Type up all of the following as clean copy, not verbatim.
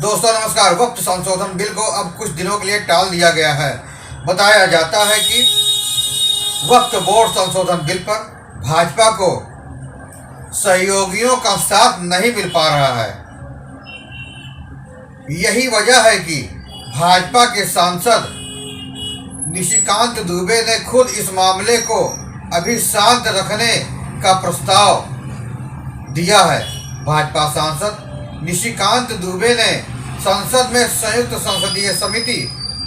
दोस्तों नमस्कार। वक्त संशोधन बिल को अब कुछ दिनों के लिए टाल दिया गया है। बताया जाता है कि वक्त बोर्ड संशोधन बिल पर भाजपा को सहयोगियों का साथ नहीं मिल पा रहा है। यही वजह है कि भाजपा के सांसद निशिकांत दुबे ने खुद इस मामले को अभी शांत रखने का प्रस्ताव दिया है। भाजपा सांसद निशिकांत दुबे ने संसद में संयुक्त संसदीय समिति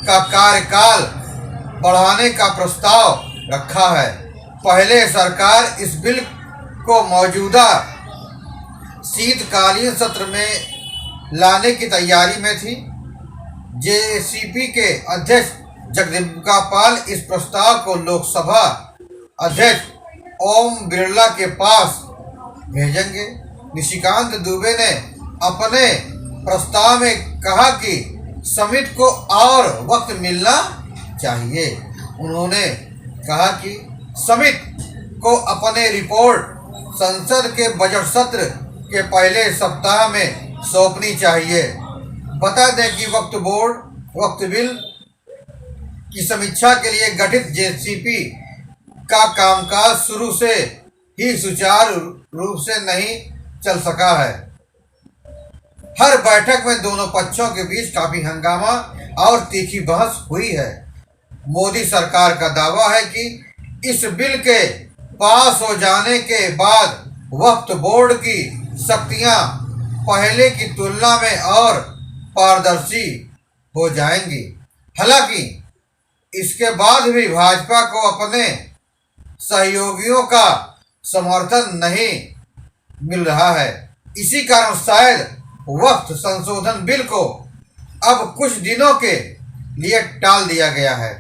का कार्यकाल बढ़ाने का प्रस्ताव रखा है। पहले सरकार इस बिल को मौजूदा शीतकालीन सत्र में लाने की तैयारी में थी। जेसीपी के अध्यक्ष जगदम्बिका पाल इस प्रस्ताव को लोकसभा अध्यक्ष ओम बिरला के पास भेजेंगे। निशिकांत दुबे ने अपने प्रस्ताव में कहा कि समिति को और वक्त मिलना चाहिए। उन्होंने कहा कि समिति को अपने रिपोर्ट संसद के बजट सत्र के पहले सप्ताह में सौंपनी चाहिए। बता दें कि वक्त बिल की समीक्षा के लिए गठित जेसीपी का कामकाज शुरू से ही सुचारू रूप से नहीं चल सका है। हर बैठक में दोनों पक्षों के बीच काफी हंगामा और तीखी बहस हुई है। मोदी सरकार का दावा है कि इस बिल के पास हो जाने के बाद वक्फ बोर्ड की शक्तियां पहले की तुलना में और पारदर्शी हो जाएंगी। हालांकि इसके बाद भी भाजपा को अपने सहयोगियों का समर्थन नहीं मिल रहा है। इसी कारण शायद वक्त संशोधन बिल को अब कुछ दिनों के लिए टाल दिया गया है।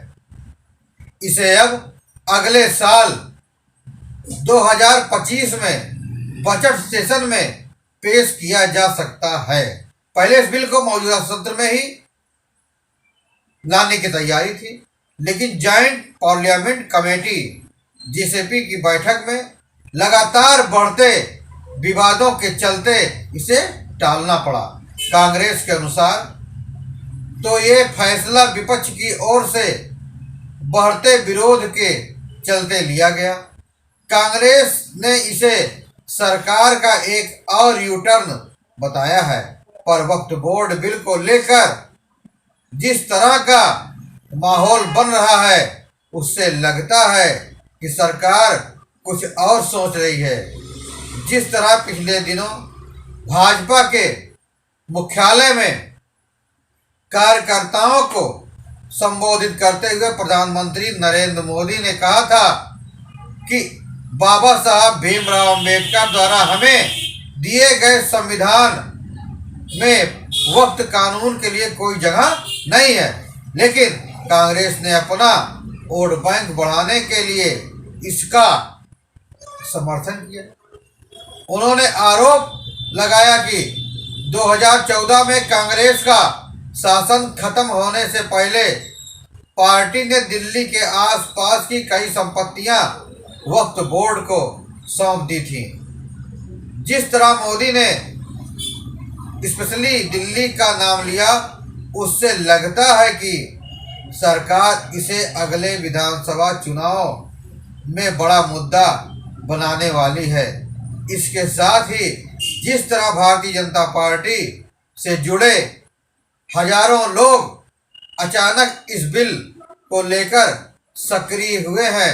इसे अब अगले साल 2025 में बजट सेशन में पेश किया जा सकता है। पहले इस बिल को मौजूदा सत्र में ही लाने की तैयारी थी, लेकिन जॉइंट पार्लियामेंट कमेटी जेसीपी की बैठक में लगातार बढ़ते विवादों के चलते इसे टालना पड़ा। कांग्रेस के अनुसार तो ये फैसला विपक्ष की ओर से बढ़ते विरोध के चलते लिया गया। कांग्रेस ने इसे सरकार का एक और यू टर्न बताया है। पर वक्फ बोर्ड बिल को लेकर जिस तरह का माहौल बन रहा है, उससे लगता है कि सरकार कुछ और सोच रही है। जिस तरह पिछले दिनों भाजपा के मुख्यालय में कार्यकर्ताओं को संबोधित करते हुए प्रधानमंत्री नरेंद्र मोदी ने कहा था कि बाबा साहब भीमराव अंबेडकर द्वारा हमें दिए गए संविधान में वक्त कानून के लिए कोई जगह नहीं है, लेकिन कांग्रेस ने अपना वोट बैंक बढ़ाने के लिए इसका समर्थन किया। उन्होंने आरोप लगाया कि 2014 में कांग्रेस का शासन खत्म होने से पहले पार्टी ने दिल्ली के आसपास की कई संपत्तियां वक्फ बोर्ड को सौंप दी थी। जिस तरह मोदी ने स्पेशली दिल्ली का नाम लिया, उससे लगता है कि सरकार इसे अगले विधानसभा चुनाव में बड़ा मुद्दा बनाने वाली है। इसके साथ ही जिस तरह भारतीय जनता पार्टी से जुड़े हजारों लोग अचानक इस बिल को लेकर सक्रिय हुए हैं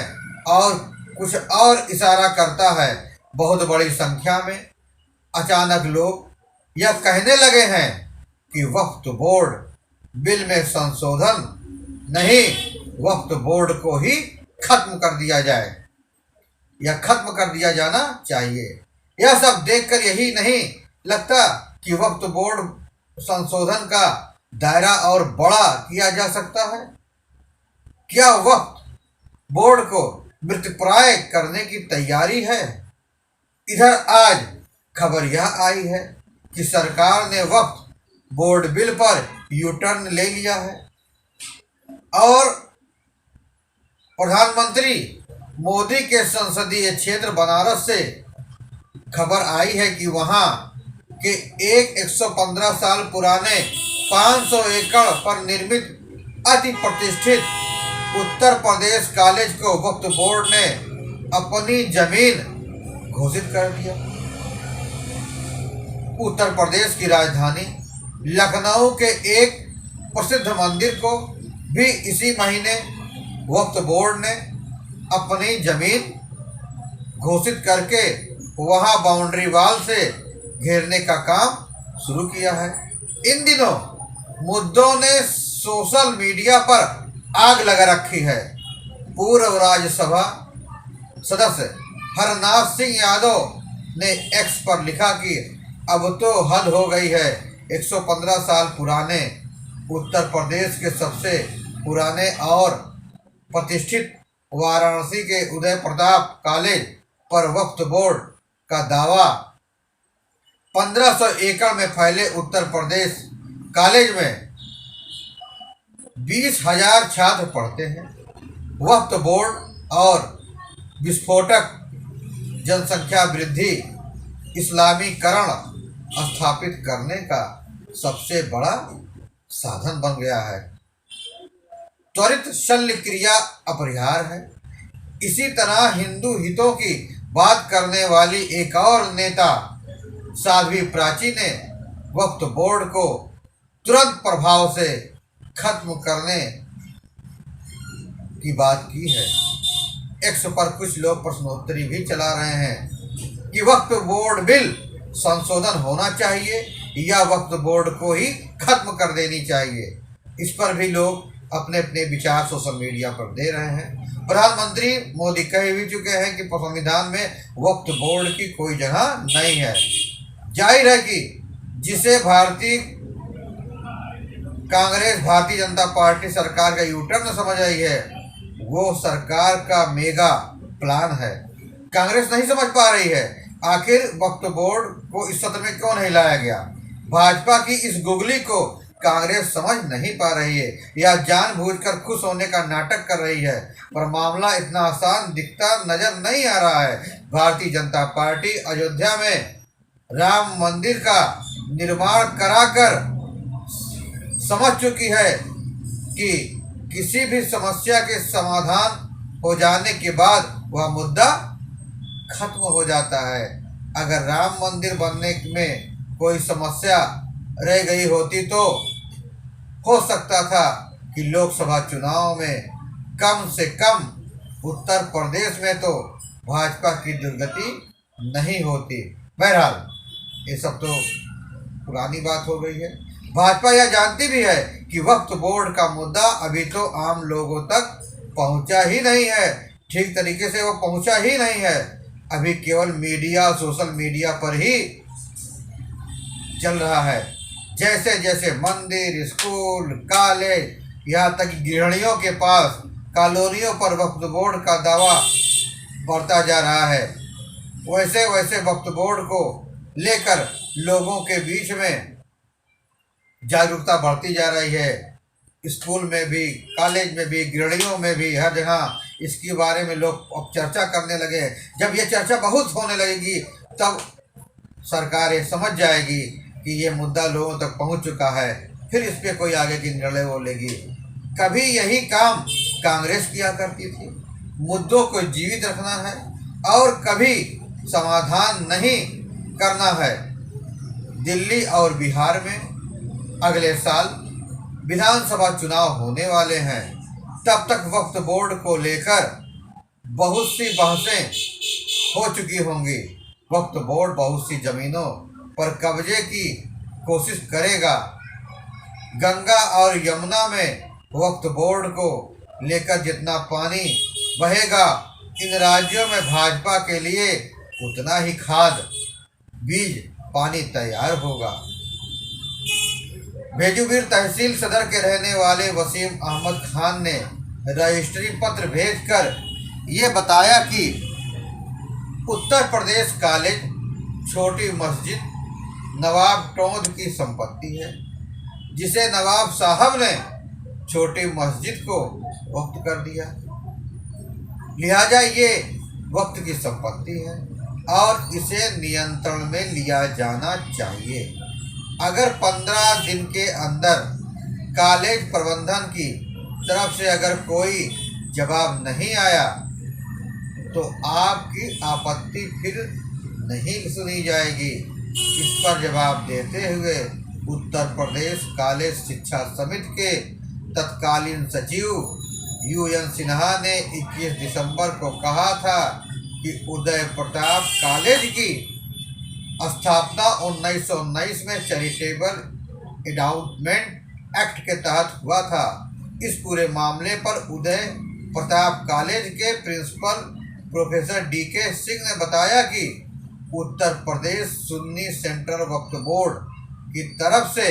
और कुछ और इशारा करता है। बहुत बड़ी संख्या में अचानक लोग यह कहने लगे हैं कि वक्फ बोर्ड बिल में संशोधन नहीं, वक्फ बोर्ड को ही खत्म कर दिया जाए या खत्म कर दिया जाना चाहिए। यह सब देखकर यही नहीं लगता कि वक्फ बोर्ड संशोधन का दायरा और बड़ा किया जा सकता है। क्या वक्फ बोर्ड को मृतप्राय करने की तैयारी है? इधर आज खबर यह आई है कि सरकार ने वक्फ बोर्ड बिल पर यू टर्न ले लिया है और प्रधानमंत्री मोदी के संसदीय क्षेत्र बनारस से खबर आई है कि वहां कि एक 115 साल पुराने 500 एकड़ पर निर्मित अति प्रतिष्ठित उत्तर प्रदेश कॉलेज को वक्फ बोर्ड ने अपनी जमीन घोषित कर दिया। उत्तर प्रदेश की राजधानी लखनऊ के एक प्रसिद्ध मंदिर को भी इसी महीने वक्फ बोर्ड ने अपनी जमीन घोषित करके वहां बाउंड्री वाल से घेरने का काम शुरू किया है। इन दिनों मुद्दों ने सोशल मीडिया पर आग लगा रखी है। पूर्व राज्यसभा सदस्य हरनाथ सिंह यादव ने एक्स पर लिखा कि अब तो हद हो गई है। 115 साल पुराने उत्तर प्रदेश के सबसे पुराने और प्रतिष्ठित वाराणसी के उदय प्रताप कॉलेज पर वक्फ बोर्ड का दावा 1500 एकड़ में फैले उत्तर प्रदेश कॉलेज में 20,000 छात्र पढ़ते हैं। वक्फ बोर्ड और विस्फोटक जनसंख्या वृद्धि इस्लामीकरण स्थापित करने का सबसे बड़ा साधन बन गया है। त्वरित शल्य क्रिया अपरिहार्य है। इसी तरह हिंदू हितों की बात करने वाली एक और नेता साध्वी प्राची ने वक्फ बोर्ड को तुरंत प्रभाव से खत्म करने की बात की है। एक्स पर कुछ लोग प्रश्नोत्तरी भी चला रहे हैं कि वक्फ बोर्ड बिल संशोधन होना चाहिए या वक्फ बोर्ड को ही खत्म कर देनी चाहिए। इस पर भी लोग अपने अपने विचार सोशल मीडिया पर दे रहे हैं। प्रधानमंत्री मोदी कह भी चुके हैं कि संविधान में वक्फ बोर्ड की कोई जगह नहीं है। जाहिर है कि जिसे भारतीय जनता पार्टी सरकार का यूटर्न समझ आई है, वो सरकार का मेगा प्लान है। कांग्रेस नहीं समझ पा रही है आखिर वक्फ बोर्ड को इस सत्र में क्यों नहीं लाया गया। भाजपा की इस गुगली को कांग्रेस समझ नहीं पा रही है या जानबूझकर खुश होने का नाटक कर रही है, पर मामला इतना आसान दिखता नजर नहीं आ रहा है। भारतीय जनता पार्टी अयोध्या में राम मंदिर का निर्माण कराकर समझ चुकी है कि किसी भी समस्या के समाधान हो जाने के बाद वह मुद्दा खत्म हो जाता है। अगर राम मंदिर बनने में कोई समस्या रह गई होती तो हो सकता था कि लोकसभा चुनाव में कम से कम उत्तर प्रदेश में तो भाजपा की दुर्गति नहीं होती। बहरहाल ये सब तो पुरानी बात हो गई है। भाजपा यह जानती भी है कि वक्फ बोर्ड का मुद्दा अभी तो आम लोगों तक पहुंचा ही नहीं है, ठीक तरीके से वो पहुंचा ही नहीं है। अभी केवल मीडिया, सोशल मीडिया पर ही चल रहा है। जैसे जैसे मंदिर, स्कूल, कॉलेज, यहाँ तक गृहणियों के पास कॉलोनियों पर वक्फ बोर्ड का दावा बढ़ता जा रहा है, वैसे वैसे वक्फ बोर्ड को लेकर लोगों के बीच में जागरूकता बढ़ती जा रही है। स्कूल में भी, कॉलेज में भी, गृहणियों में भी, हर जगह इसके बारे में लोग अब चर्चा करने लगे। जब ये चर्चा बहुत होने लगेगी तब सरकार ये समझ जाएगी कि ये मुद्दा लोगों तक पहुंच चुका है, फिर इस पर कोई आगे की निर्णय वो लेगी। कभी यही काम कांग्रेस किया करती थी, मुद्दों को जीवित रखना है और कभी समाधान नहीं करना है। दिल्ली और बिहार में अगले साल विधानसभा चुनाव होने वाले हैं। तब तक वक्फ बोर्ड को लेकर बहुत सी बहसें हो चुकी होंगी। वक्फ बोर्ड बहुत सी जमीनों पर कब्जे की कोशिश करेगा। गंगा और यमुना में वक्फ बोर्ड को लेकर जितना पानी बहेगा, इन राज्यों में भाजपा के लिए उतना ही खाद बीज पानी तैयार होगा। भेजूबीर तहसील सदर के रहने वाले वसीम अहमद खान ने रजिस्ट्री पत्र भेजकर ये बताया कि उत्तर प्रदेश कॉलेज छोटी मस्जिद नवाब टोंद की संपत्ति है, जिसे नवाब साहब ने छोटी मस्जिद को वक्फ कर दिया, लिहाजा ये वक्त की संपत्ति है। और इसे नियंत्रण में लिया जाना चाहिए। अगर 15 दिन के अंदर कॉलेज प्रबंधन की तरफ से अगर कोई जवाब नहीं आया तो आपकी आपत्ति फिर नहीं सुनी जाएगी। इस पर जवाब देते हुए उत्तर प्रदेश कॉलेज शिक्षा समिति के तत्कालीन सचिव UN सिन्हा ने 21 दिसंबर को कहा था कि उदय प्रताप कॉलेज की स्थापना 1919 में चैरिटेबल एंडाउमेंट एक्ट के तहत हुआ था। इस पूरे मामले पर उदय प्रताप कॉलेज के प्रिंसिपल प्रोफेसर DK सिंह ने बताया कि उत्तर प्रदेश सुन्नी सेंट्रल वक्फ बोर्ड की तरफ से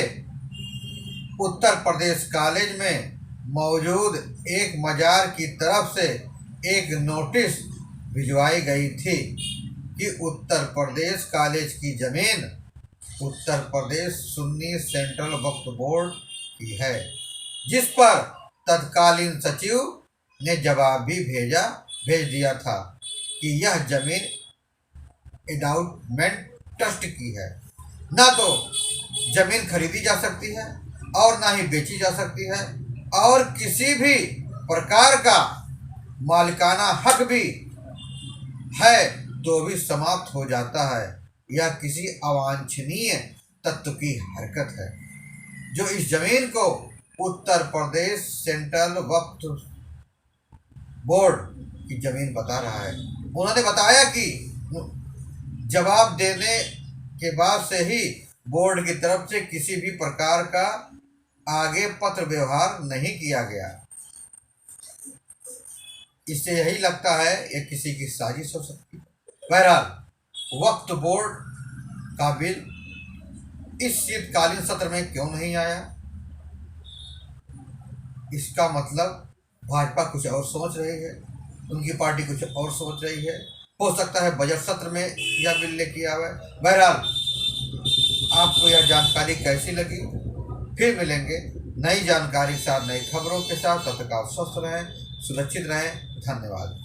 उत्तर प्रदेश कॉलेज में मौजूद एक मजार की तरफ से एक नोटिस भिजवाई गई थी कि उत्तर प्रदेश कॉलेज की ज़मीन उत्तर प्रदेश सुन्नी सेंट्रल वक्फ बोर्ड की है, जिस पर तत्कालीन सचिव ने जवाब भी भेज दिया था कि यह जमीन एंडाउमेंट ट्रस्ट की है। ना तो जमीन खरीदी जा सकती है और ना ही बेची जा सकती है, और किसी भी प्रकार का मालिकाना हक भी है तो भी समाप्त हो जाता है। यह किसी अवांछनीय तत्व की हरकत है जो इस जमीन को उत्तर प्रदेश सेंट्रल वक्फ बोर्ड की जमीन बता रहा है। उन्होंने बताया कि जवाब देने के बाद से ही बोर्ड की तरफ से किसी भी प्रकार का आगे पत्र व्यवहार नहीं किया गया। इससे यही लगता है ये किसी की साजिश हो सकती है। बहरहाल वक्फ बोर्ड का बिल इस शीतकालीन सत्र में क्यों नहीं आया, इसका मतलब भाजपा कुछ और सोच रही है, उनकी पार्टी कुछ और सोच रही है। हो सकता है बजट सत्र में यह बिल लेके आवे। बहरहाल आपको यह जानकारी कैसी लगी, फिर मिलेंगे नई जानकारी के साथ, नई खबरों के साथ। तब तक आप स्वस्थ रहें, सुरक्षित रहें। धन्यवाद।